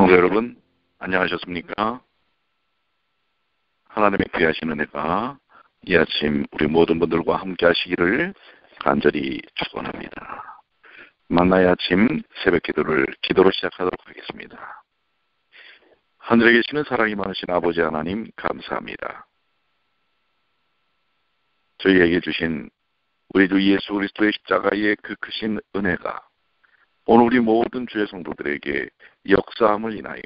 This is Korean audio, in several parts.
성도 여러분, 안녕하셨습니까? 하나님의 귀하신 은혜가 이 아침 우리 모든 분들과 함께 하시기를 간절히 축원합니다. 만나의 아침 새벽 기도로 시작하도록 하겠습니다. 하늘에 계시는 사랑이 많으신 아버지 하나님 감사합니다. 저희에게 주신 우리 주 예수 그리스도의 십자가의 그 크신 은혜가 오늘 우리 모든 주의 성도들에게 역사함을 인하여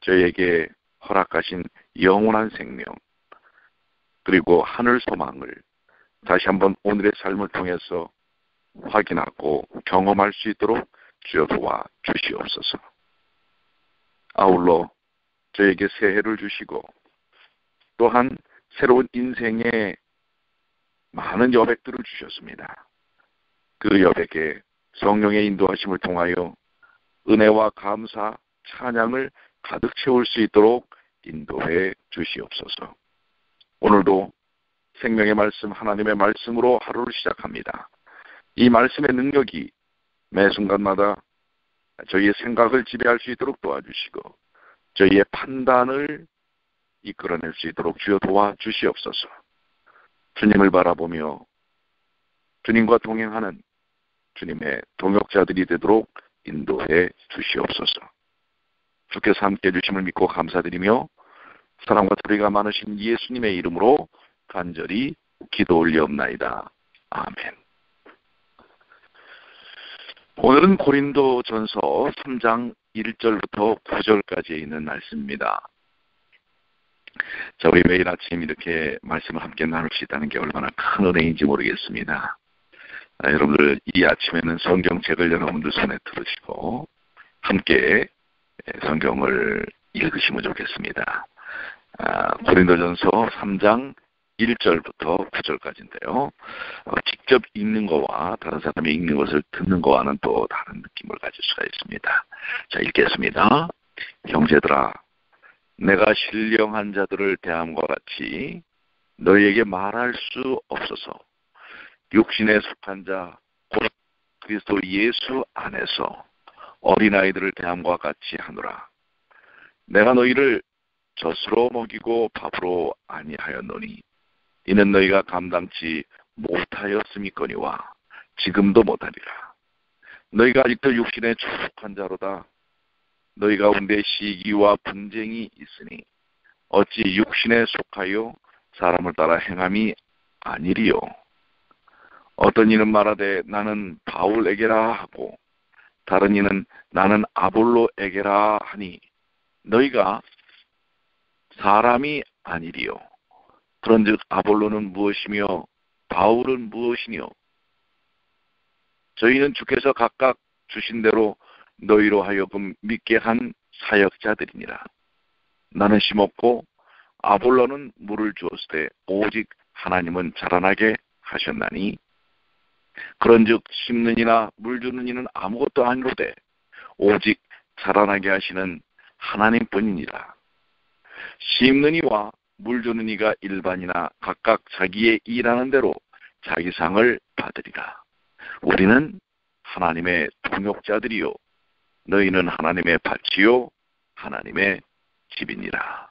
저희에게 허락하신 영원한 생명 그리고 하늘 소망을 다시 한번 오늘의 삶을 통해서 확인하고 경험할 수 있도록 주여 도와 주시옵소서. 아울러 저에게 새해를 주시고 또한 새로운 인생의 많은 여백들을 주셨습니다. 그 여백에 성령의 인도하심을 통하여 은혜와 감사, 찬양을 가득 채울 수 있도록 인도해 주시옵소서. 오늘도 생명의 말씀, 하나님의 말씀으로 하루를 시작합니다. 이 말씀의 능력이 매 순간마다 저희의 생각을 지배할 수 있도록 도와주시고 저희의 판단을 이끌어낼 수 있도록 주여 도와주시옵소서. 주님을 바라보며 주님과 동행하는 주님의 동역자들이 되도록 인도해 주시옵소서. 주께서 함께해 주심을 믿고 감사드리며 사랑과 도리가 많으신 예수님의 이름으로 간절히 기도 올리옵나이다. 아멘. 오늘은 고린도전서 3장 1절부터 9절까지 있는 말씀입니다. 자, 우리 매일 아침 이렇게 말씀을 함께 나눌 수 있다는 게 얼마나 큰 은혜인지 모르겠습니다. 여러분들 이 아침에는 성경책을 여러분들 손에 들으시고 함께 성경을 읽으시면 좋겠습니다. 고린도전서 3장 1절부터 9절까지인데요. 직접 읽는 거와 다른 사람이 읽는 것을 듣는 거와는 또 다른 느낌을 가질 수가 있습니다. 자, 읽겠습니다. 형제들아, 내가 신령한 자들을 대함과 같이 너희에게 말할 수 없어서 육신에 속한 자, 곧 그리스도 예수 안에서 어린아이들을 대함과 같이 하노라. 내가 너희를 젖으로 먹이고 밥으로 아니하였노니 이는 너희가 감당치 못하였음이거니와 지금도 못하리라. 너희가 아직도 육신에 속한 자로다. 너희 가운데 시기와 분쟁이 있으니 어찌 육신에 속하여 사람을 따라 행함이 아니리요. 어떤 이는 말하되 나는 바울에게라 하고 다른 이는 나는 아볼로에게라 하니 너희가 사람이 아니리요. 그런즉 아볼로는 무엇이며 바울은 무엇이뇨? 저희는 주께서 각각 주신 대로 너희로 하여금 믿게 한 사역자들이니라. 나는 심었고 아볼로는 물을 주었으되 오직 하나님은 자라나게 하셨나니 그런즉 심는 이나 물 주는 이는 아무것도 아니로되 오직 자라나게 하시는 하나님뿐이니라. 심는 이와 물 주는 이가 일반이나 각각 자기의 일하는 대로 자기 상을 받으리라. 우리는 하나님의 동역자들이요 너희는 하나님의 밭이요 하나님의 집이니라.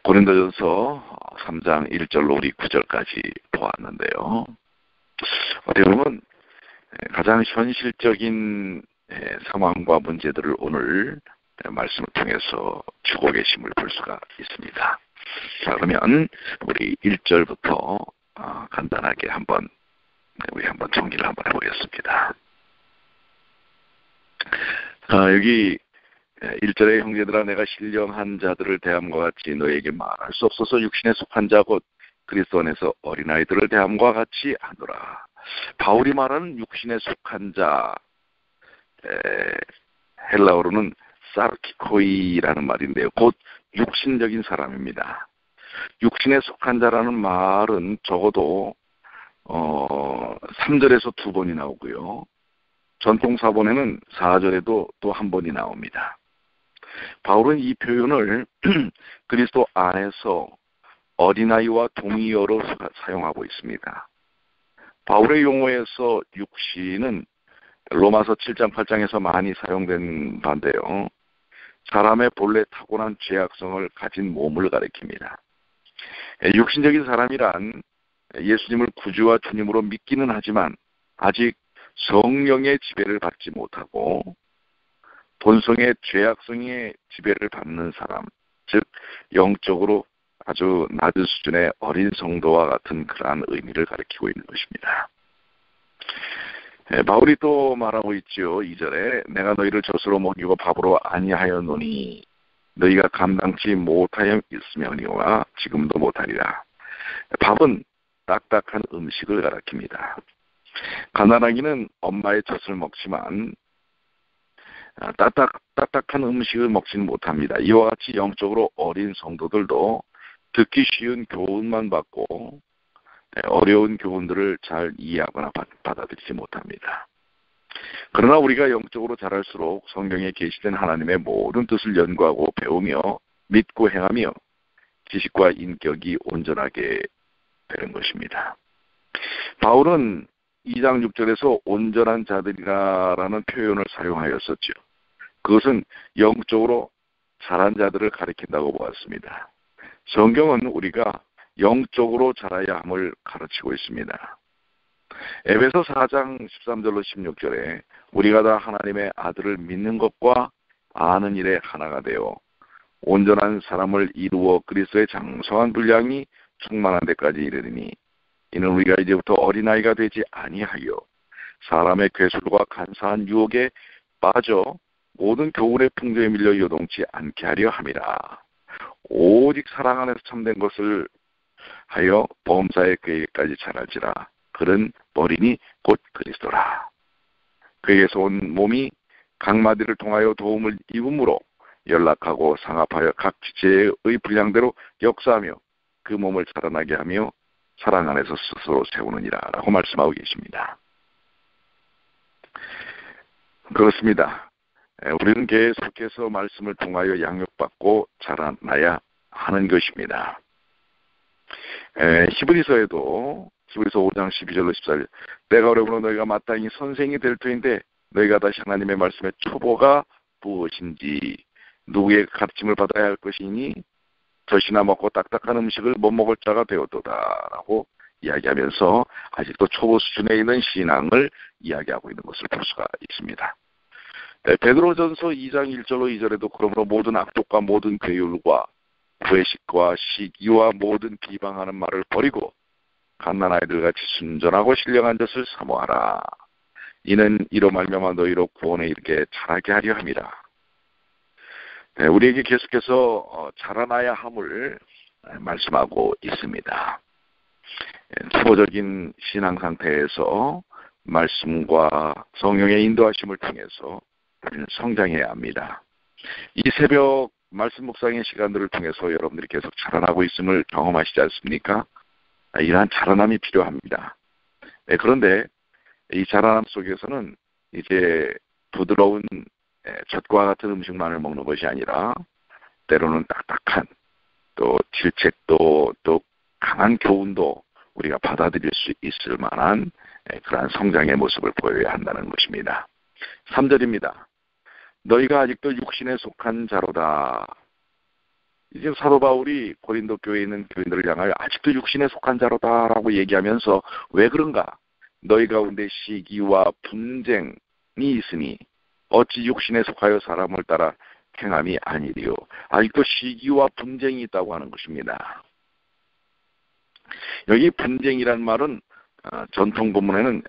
고린도전서 3장 1절로 우리 9절까지 보았는데요. 어떻게 보면 가장 현실적인 상황과 문제들을 오늘 말씀을 통해서 주고 계심을 볼 수가 있습니다. 자, 그러면 우리 1절부터 간단하게 우리 한번 정리를 한번 해보겠습니다. 여기 1절에 형제들아 내가 신령한 자들을 대함과 같이 너에게 말할 수 없어서 육신에 속한 자 곧 그리스도 안에서 어린아이들을 대함과 같이 하노라. 바울이 말하는 육신에 속한 자, 헬라어로는 사르키코이라는 말인데요. 곧 육신적인 사람입니다. 육신에 속한 자라는 말은 적어도 3절에서 2번이 나오고요. 전통사본에는 4절에도 또 한 번이 나옵니다. 바울은 이 표현을 그리스도 안에서 어린아이와 동의어로 사용하고 있습니다. 바울의 용어에서 육신은 로마서 7장 8장에서 많이 사용된 바인데요. 사람의 본래 타고난 죄악성을 가진 몸을 가리킵니다. 육신적인 사람이란 예수님을 구주와 주님으로 믿기는 하지만 아직 성령의 지배를 받지 못하고 본성의 죄악성의 지배를 받는 사람, 즉 영적으로 아주 낮은 수준의 어린 성도와 같은 그러한 의미를 가리키고 있는 것입니다. 바울이 또 말하고 있죠. 2절에 내가 너희를 젖으로 먹이고 밥으로 아니하였노니 너희가 감당치 못하였으며니와 지금도 못하리라. 밥은 딱딱한 음식을 가리킵니다. 가난하기는 엄마의 젖을 먹지만 딱딱한 음식을 먹지는 못합니다. 이와 같이 영적으로 어린 성도들도 듣기 쉬운 교훈만 받고 어려운 교훈들을 잘 이해하거나 받아들이지 못합니다. 그러나 우리가 영적으로 자랄수록 성경에 계시된 하나님의 모든 뜻을 연구하고 배우며 믿고 행하며 지식과 인격이 온전하게 되는 것입니다. 바울은 2장 6절에서 온전한 자들이라는 표현을 사용하였었죠. 그것은 영적으로 자란 자들을 가리킨다고 보았습니다. 성경은 우리가 영적으로 자라야 함을 가르치고 있습니다. 에베소 4장 13절로 16절에 우리가 다 하나님의 아들을 믿는 것과 아는 일에 하나가 되어 온전한 사람을 이루어 그리스도의 장성한 분량이 충만한 데까지 이르리니 이는 우리가 이제부터 어린아이가 되지 아니하여 사람의 괴술과 간사한 유혹에 빠져 모든 교훈의 풍조에 밀려 요동치 않게 하려 함이라. 오직 사랑 안에서 참된 것을 하여 범사의 그에게까지 자랄지라. 그는 머리니 곧 그리스도라. 그에게서 온 몸이 각마디를 통하여 도움을 입음으로 연락하고 상합하여 각 지체의 분량대로 역사하며 그 몸을 자라나게 하며 사랑 안에서 스스로 세우느니라 라고 말씀하고 계십니다. 그렇습니다. 우리는 계속해서 말씀을 통하여 양육받고 자라나야 하는 것입니다. 히브리서에도 히브리서 5장 12절로 14절 때가 오려므로 너희가 마땅히 선생이 될 터인데 너희가 다시 하나님의 말씀의 초보가 무엇인지 누구의 가르침을 받아야 할 것이니 젖이나 먹고 딱딱한 음식을 못 먹을 자가 되었도다 라고 이야기하면서 아직도 초보 수준에 있는 신앙을 이야기하고 있는 것을 볼 수가 있습니다. 베드로전서 2장 1절로 2절에도 그러므로 모든 악독과 모든 괴율과 부회식과 시기와 모든 비방하는 말을 버리고 갓난아이들같이 순전하고 신령한 것을 사모하라. 이는 이로 말미암아 너희로 구원에 이르게 자라게 하려 함이라. 우리에게 계속해서 자라나야 함을 말씀하고 있습니다. 초보적인 신앙 상태에서 말씀과 성령의 인도하심을 통해서 우리는 성장해야 합니다. 이 새벽 말씀 묵상의 시간들을 통해서 여러분들이 계속 자라나고 있음을 경험하시지 않습니까? 이러한 자라남이 필요합니다. 그런데 이 자라남 속에서는 이제 부드러운 젖과 같은 음식만을 먹는 것이 아니라 때로는 딱딱한 또 질책도 또 강한 교훈도 우리가 받아들일 수 있을 만한 그러한 성장의 모습을 보여야 한다는 것입니다. 3절입니다. 너희가 아직도 육신에 속한 자로다. 이제 사도 바울이 고린도 교회에 있는 교인들을 향하여 아직도 육신에 속한 자로다라고 얘기하면서 왜 그런가? 너희 가운데 시기와 분쟁이 있으니 어찌 육신에 속하여 사람을 따라 행함이 아니리요. 아직도 시기와 분쟁이 있다고 하는 것입니다. 여기 분쟁이란 말은 전통 본문에는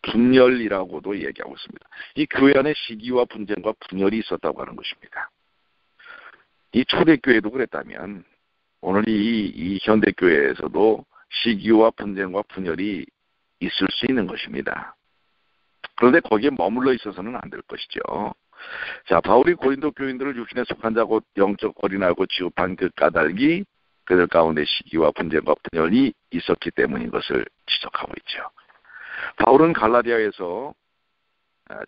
분열이라고도 얘기하고 있습니다. 이 교회 안에 시기와 분쟁과 분열이 있었다고 하는 것입니다. 이 초대교회도 그랬다면 오늘 이 현대교회에서도 시기와 분쟁과 분열이 있을 수 있는 것입니다. 그런데 거기에 머물러 있어서는 안 될 것이죠. 자, 바울이 고린도 교인들을 육신에 속한 자고 영적 어린아이고 취급한 그 까닭이 그들 가운데 시기와 분쟁과 분열이 있었기 때문인 것을 지적하고 있죠. 바울은 갈라디아에서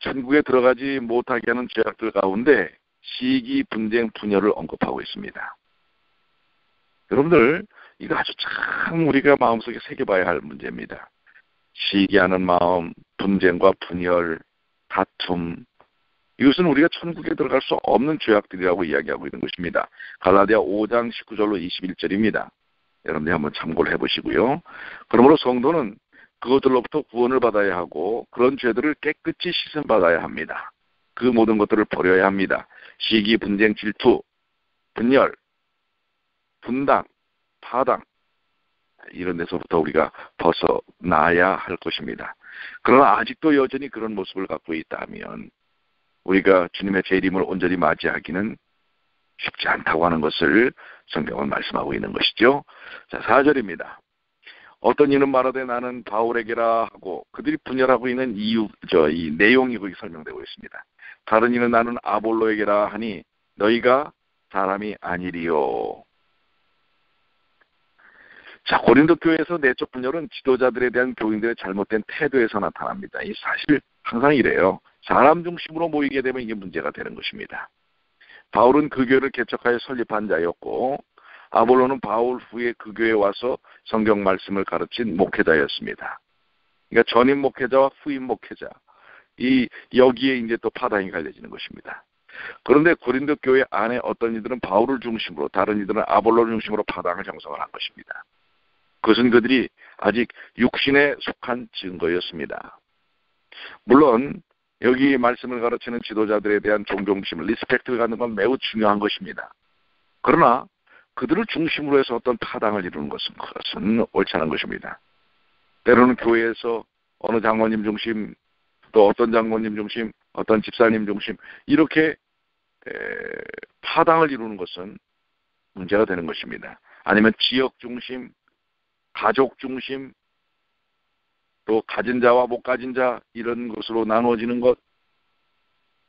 천국에 들어가지 못하게 하는 죄악들 가운데 시기, 분쟁, 분열을 언급하고 있습니다. 여러분들 이거 아주 참 우리가 마음속에 새겨봐야 할 문제입니다. 시기하는 마음, 분쟁과 분열, 다툼, 이것은 우리가 천국에 들어갈 수 없는 죄악들이라고 이야기하고 있는 것입니다. 갈라디아 5장 19절로 21절입니다. 여러분들이 한번 참고를 해보시고요. 그러므로 성도는 그것들로부터 구원을 받아야 하고 그런 죄들을 깨끗이 씻음받아야 합니다. 그 모든 것들을 버려야 합니다. 시기, 분쟁, 질투, 분열, 분당, 파당, 이런 데서부터 우리가 벗어나야 할 것입니다. 그러나 아직도 여전히 그런 모습을 갖고 있다면 우리가 주님의 재림을 온전히 맞이하기는 쉽지 않다고 하는 것을 성경은 말씀하고 있는 것이죠. 자, 4절입니다. 어떤 이는 말하되 나는 바울에게라 하고 그들이 분열하고 있는 이유, 이 내용이 거기 설명되고 있습니다. 다른 이는 나는 아볼로에게라 하니 너희가 사람이 아니리요. 자, 고린도 교회에서 내적 분열은 지도자들에 대한 교인들의 잘못된 태도에서 나타납니다. 이 사실 항상 이래요. 사람 중심으로 모이게 되면 이게 문제가 되는 것입니다. 바울은 그 교회를 개척하여 설립한 자였고 아볼로는 바울 후에 그 교회에 와서 성경 말씀을 가르친 목회자였습니다. 그러니까 전임 목회자와 후임 목회자, 여기에 이제 또 파당이 갈려지는 것입니다. 그런데 고린도 교회 안에 어떤 이들은 바울을 중심으로, 다른 이들은 아볼로를 중심으로 파당을 형성을 한 것입니다. 그것은 그들이 아직 육신에 속한 증거였습니다. 물론 여기 말씀을 가르치는 지도자들에 대한 존경심, 리스펙트를 갖는 건 매우 중요한 것입니다. 그러나 그들을 중심으로 해서 어떤 파당을 이루는 그것은 옳지 않은 것입니다. 때로는 교회에서 어느 장로님 중심, 또 어떤 장로님 중심, 어떤 집사님 중심, 이렇게 파당을 이루는 것은 문제가 되는 것입니다. 아니면 지역 중심, 가족 중심, 또 가진 자와 못 가진 자, 이런 것으로 나누어지는 것,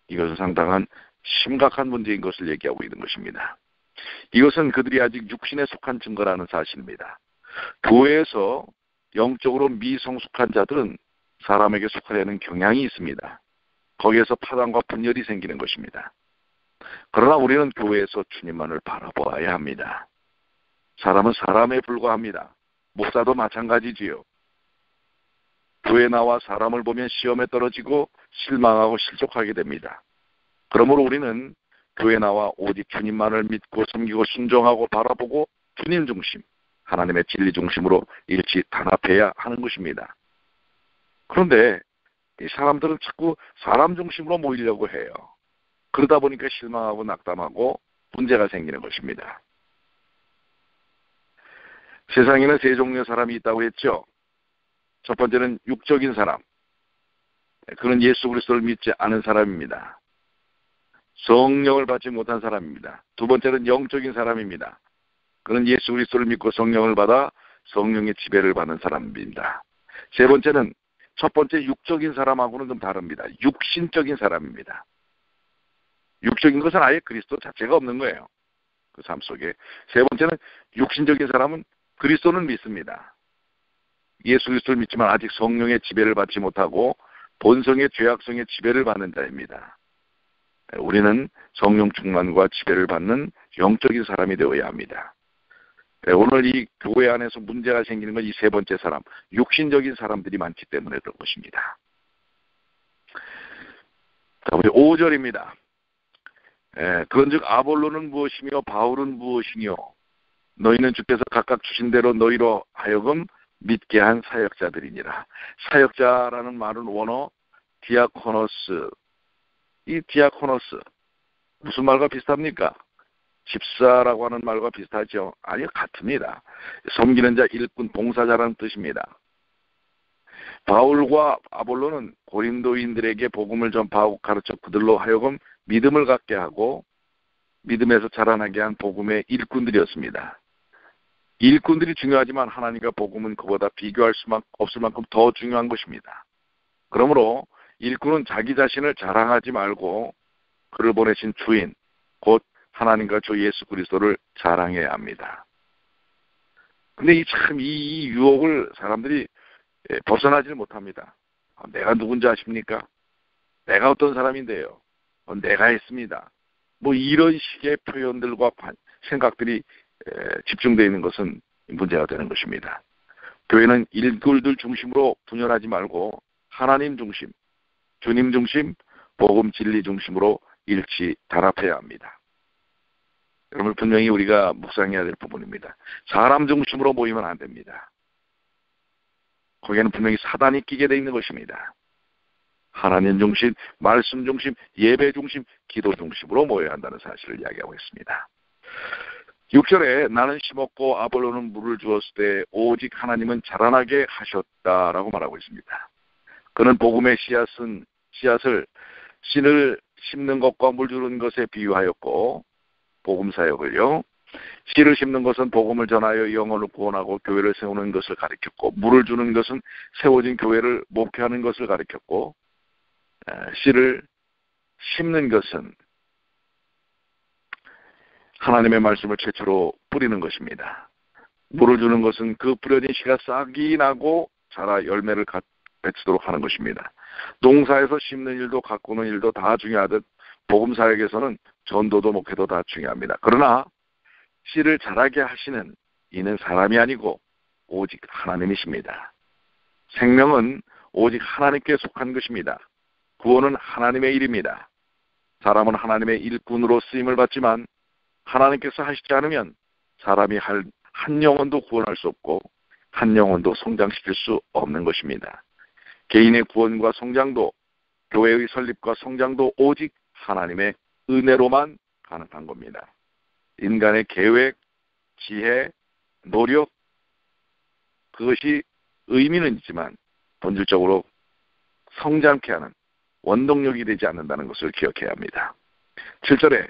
이것은 상당한 심각한 문제인 것을 얘기하고 있는 것입니다. 이것은 그들이 아직 육신에 속한 증거라는 사실입니다. 교회에서 영적으로 미성숙한 자들은 사람에게 속하려는 경향이 있습니다. 거기에서 파당과 분열이 생기는 것입니다. 그러나 우리는 교회에서 주님만을 바라보아야 합니다. 사람은 사람에 불과합니다. 목사도 마찬가지지요. 교회 나와 사람을 보면 시험에 떨어지고 실망하고 실족하게 됩니다. 그러므로 우리는 교회 나와 오직 주님만을 믿고 섬기고 순종하고 바라보고 주님 중심, 하나님의 진리 중심으로 일치 단합해야 하는 것입니다. 그런데 이 사람들은 자꾸 사람 중심으로 모이려고 해요. 그러다 보니까 실망하고 낙담하고 문제가 생기는 것입니다. 세상에는 세 종류의 사람이 있다고 했죠. 첫 번째는 육적인 사람. 그는 예수 그리스도를 믿지 않은 사람입니다. 성령을 받지 못한 사람입니다. 두 번째는 영적인 사람입니다. 그는 예수 그리스도를 믿고 성령을 받아 성령의 지배를 받는 사람입니다. 세 번째는 첫 번째 육적인 사람하고는 좀 다릅니다. 육신적인 사람입니다. 육적인 것은 아예 그리스도 자체가 없는 거예요. 그 삶 속에. 세 번째는 육신적인 사람은 그리스도는 믿습니다. 예수 그리스도를 믿지만 아직 성령의 지배를 받지 못하고 본성의 죄악성의 지배를 받는 자입니다. 우리는 성령 충만과 지배를 받는 영적인 사람이 되어야 합니다. 오늘 이 교회 안에서 문제가 생기는 건 이 세 번째 사람, 육신적인 사람들이 많기 때문에 그런 것입니다. 자, 우리 5절입니다. 그런즉 아볼로는 무엇이며 바울은 무엇이며 너희는 주께서 각각 주신 대로 너희로 하여금 믿게 한 사역자들이니라. 사역자라는 말은 원어 디아코노스. 이 디아코노스 무슨 말과 비슷합니까? 집사라고 하는 말과 비슷하죠? 아니요, 같습니다. 섬기는 자, 일꾼, 봉사자라는 뜻입니다. 바울과 아볼로는 고린도인들에게 복음을 전파하고 가르쳐 그들로 하여금 믿음을 갖게 하고 믿음에서 자라나게 한 복음의 일꾼들이었습니다. 일꾼들이 중요하지만 하나님과 복음은 그보다 비교할 수 없을 만큼 더 중요한 것입니다. 그러므로 일꾼은 자기 자신을 자랑하지 말고 그를 보내신 주인, 곧 하나님과 주 예수 그리스도를 자랑해야 합니다. 근데 이 유혹을 사람들이 벗어나지를 못합니다. 내가 누군지 아십니까? 내가 어떤 사람인데요? 내가 했습니다. 뭐 이런 식의 표현들과 생각들이 집중되어 있는 것은 문제가 되는 것입니다. 교회는 일꾼들 중심으로 분열하지 말고 하나님 중심, 주님 중심, 복음 진리 중심으로 일치 단합해야 합니다. 여러분 분명히 우리가 묵상해야 될 부분입니다. 사람 중심으로 모이면 안 됩니다. 거기에는 분명히 사단이 끼게 돼 있는 것입니다. 하나님 중심, 말씀 중심, 예배 중심, 기도 중심으로 모여야 한다는 사실을 이야기하고 있습니다. 6절에 나는 심었고 아볼로는 물을 주었을 때 오직 하나님은 자라나게 하셨다라고 말하고 있습니다. 그는 복음의 씨앗을 씨를 심는 것과 물 주는 것에 비유하였고 복음 사역을요. 씨를 심는 것은 복음을 전하여 영혼을 구원하고 교회를 세우는 것을 가리켰고 물을 주는 것은 세워진 교회를 목표하는 것을 가리켰고 씨를 심는 것은 하나님의 말씀을 최초로 뿌리는 것입니다. 물을 주는 것은 그 뿌려진 씨가 싹이 나고 자라 열매를 맺도록 하는 것입니다. 농사에서 심는 일도 가꾸는 일도 다 중요하듯 복음 사역에서는 전도도 목회도 다 중요합니다. 그러나 씨를 자라게 하시는 이는 사람이 아니고 오직 하나님이십니다. 생명은 오직 하나님께 속한 것입니다. 구원은 하나님의 일입니다. 사람은 하나님의 일꾼으로 쓰임을 받지만 하나님께서 하시지 않으면 사람이 한 영혼도 구원할 수 없고 한 영혼도 성장시킬 수 없는 것입니다. 개인의 구원과 성장도 교회의 설립과 성장도 오직 하나님의 은혜로만 가능한 겁니다. 인간의 계획, 지혜, 노력 그것이 의미는 있지만 본질적으로 성장케 하는 원동력이 되지 않는다는 것을 기억해야 합니다. 7절에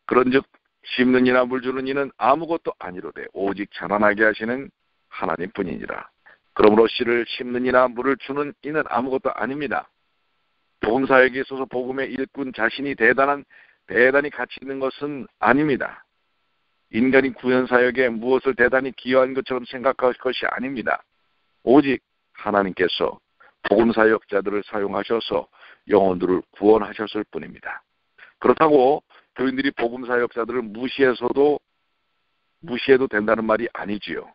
그런즉 심는 이나 물 주는 이는 아무것도 아니로되 오직 자라나게 하시는 하나님뿐이니라. 그러므로 씨를 심는 이나 물을 주는 이는 아무것도 아닙니다. 복음 사역에 있어서 복음의 일꾼 자신이 대단히 가치 있는 것은 아닙니다. 인간이 구현 사역에 무엇을 대단히 기여한 것처럼 생각할 것이 아닙니다. 오직 하나님께서 복음 사역자들을 사용하셔서 영혼들을 구원하셨을 뿐입니다. 그렇다고 교인들이 복음 사역자들을 무시해도 된다는 말이 아니지요.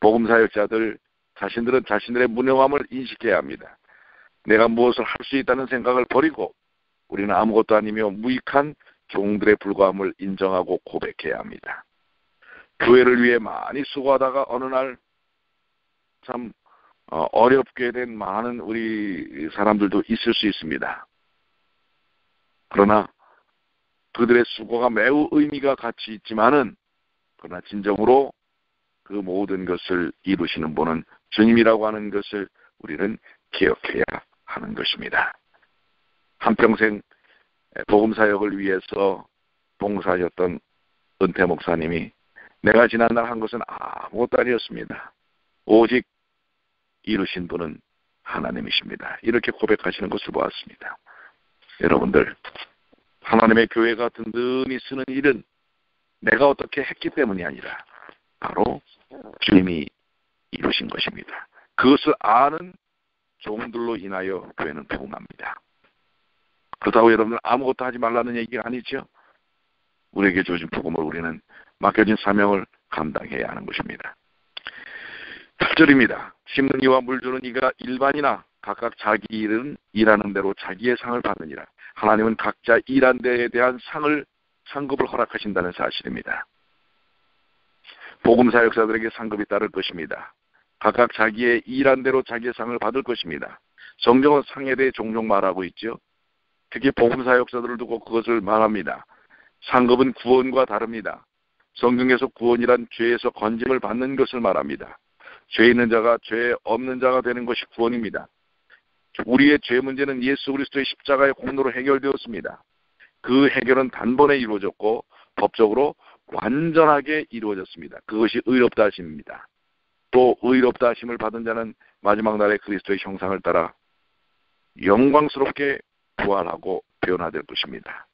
복음 사역자들 자신들은 자신들의 무능함을 인식해야 합니다. 내가 무엇을 할 수 있다는 생각을 버리고 우리는 아무것도 아니며 무익한 종들의 불과함을 인정하고 고백해야 합니다. 교회를 위해 많이 수고하다가 어느 날 참 어렵게 된 많은 우리 사람들도 있을 수 있습니다. 그러나 그들의 수고가 매우 의미가 가치 있지만은 그러나 진정으로 그 모든 것을 이루시는 분은 주님이라고 하는 것을 우리는 기억해야 하는 것입니다. 한평생 복음 사역을 위해서 봉사하셨던 은퇴 목사님이 내가 지난날 한 것은 아무것도 아니었습니다. 오직 이루신 분은 하나님이십니다. 이렇게 고백하시는 것을 보았습니다. 여러분들 하나님의 교회가 든든히 쓰는 일은 내가 어떻게 했기 때문이 아니라 바로 주님이 이루신 것입니다. 그것을 아는 종들로 인하여 교회는 부흥합니다. 그렇다고 여러분들 아무것도 하지 말라는 얘기가 아니죠. 우리에게 주어진 복음을 우리는 맡겨진 사명을 감당해야 하는 것입니다. 8절입니다. 심는 이와 물 주는 이가 일반이나 각각 자기 일은 일하는 대로 자기의 상을 받느니라. 하나님은 각자 일한 데에 대한 상급을 허락하신다는 사실입니다. 복음 사역자들에게 상급이 따를 것입니다. 각각 자기의 일한 대로 자기의 상을 받을 것입니다. 성경은 상에 대해 종종 말하고 있죠. 특히 복음 사역자들을 두고 그것을 말합니다. 상급은 구원과 다릅니다. 성경에서 구원이란 죄에서 건짐을 받는 것을 말합니다. 죄 있는 자가 죄 없는 자가 되는 것이 구원입니다. 우리의 죄 문제는 예수 그리스도의 십자가의 공로로 해결되었습니다. 그 해결은 단번에 이루어졌고 법적으로 완전하게 이루어졌습니다. 그것이 의롭다 하심입니다. 또 의롭다 하심을 받은 자는 마지막 날에 그리스도의 형상을 따라 영광스럽게 부활하고 변화될 것입니다.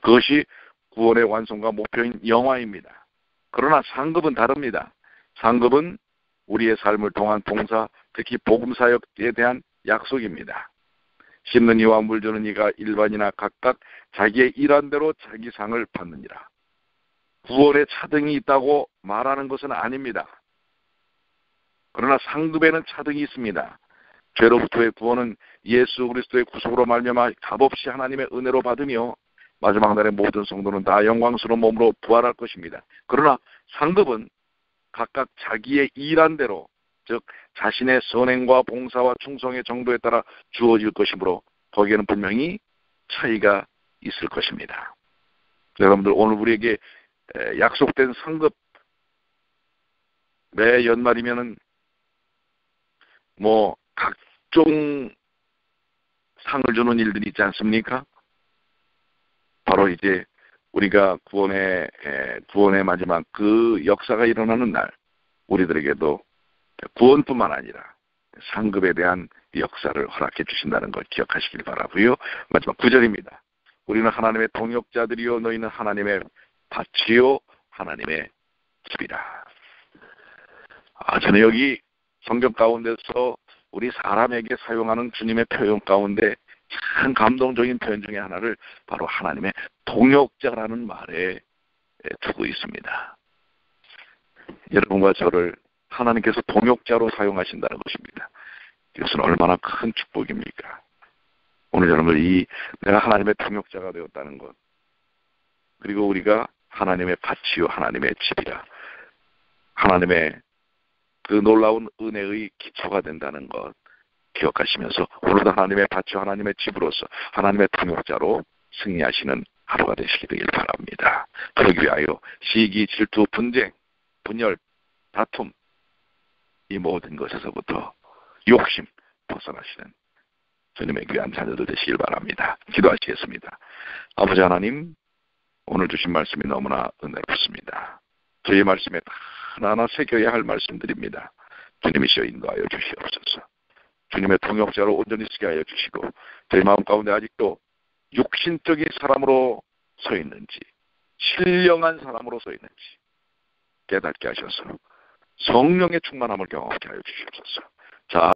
그것이 구원의 완성과 목표인 영화입니다. 그러나 상급은 다릅니다. 상급은 우리의 삶을 통한 봉사, 특히 복음사역에 대한 약속입니다. 심는 이와 물 주는 이가 일반이나 각각 자기의 일한 대로 자기 상을 받느니라. 구원에 차등이 있다고 말하는 것은 아닙니다. 그러나 상급에는 차등이 있습니다. 죄로부터의 구원은 예수 그리스도의 구속으로 말미암아 값없이 하나님의 은혜로 받으며 마지막 날의 모든 성도는 다 영광스러운 몸으로 부활할 것입니다. 그러나 상급은 각각 자기의 일한 대로, 즉 자신의 선행과 봉사와 충성의 정도에 따라 주어질 것이므로 거기에는 분명히 차이가 있을 것입니다. 여러분들, 오늘 우리에게 약속된 상급, 매 연말이면은 각종 상을 주는 일들이 있지 않습니까? 바로 이제 우리가 구원의 마지막 그 역사가 일어나는 날, 우리들에게도 구원뿐만 아니라 상급에 대한 역사를 허락해 주신다는 걸 기억하시길 바라고요. 마지막 9절입니다. 우리는 하나님의 동역자들이요 너희는 하나님의 밭이요 하나님의 집이라. 저는 여기 성경 가운데서 우리 사람에게 사용하는 주님의 표현 가운데 참 감동적인 표현 중에 하나를 바로 하나님의 동역자라는 말에 두고 있습니다. 여러분과 저를 하나님께서 동역자로 사용하신다는 것입니다. 이것은 얼마나 큰 축복입니까? 오늘 여러분들, 내가 하나님의 동역자가 되었다는 것, 그리고 우리가 하나님의 밭이요 하나님의 집이라, 하나님의 그 놀라운 은혜의 기초가 된다는 것 기억하시면서 오늘도 하나님의 밭이요 하나님의 집으로서 하나님의 동역자로 승리하시는 하루가 되시길 바랍니다. 그러기 위하여 시기, 질투, 분쟁, 분열, 다툼, 이 모든 것에서부터 욕심 벗어나시는 주님의 귀한 자녀들 되시길 바랍니다. 기도하시겠습니다. 아버지 하나님, 오늘 주신 말씀이 너무나 은혜롭습니다. 저희 말씀에 하나하나 새겨야 할 말씀들입니다. 주님이시여 인도하여 주시옵소서. 주님의 동역자로 온전히 쓰게 하여 주시고, 저희 마음 가운데 아직도 육신적인 사람으로 서 있는지 신령한 사람으로 서 있는지 깨닫게 하셔서 성령의 충만함을 경험하게 하여 주시옵소서. 자,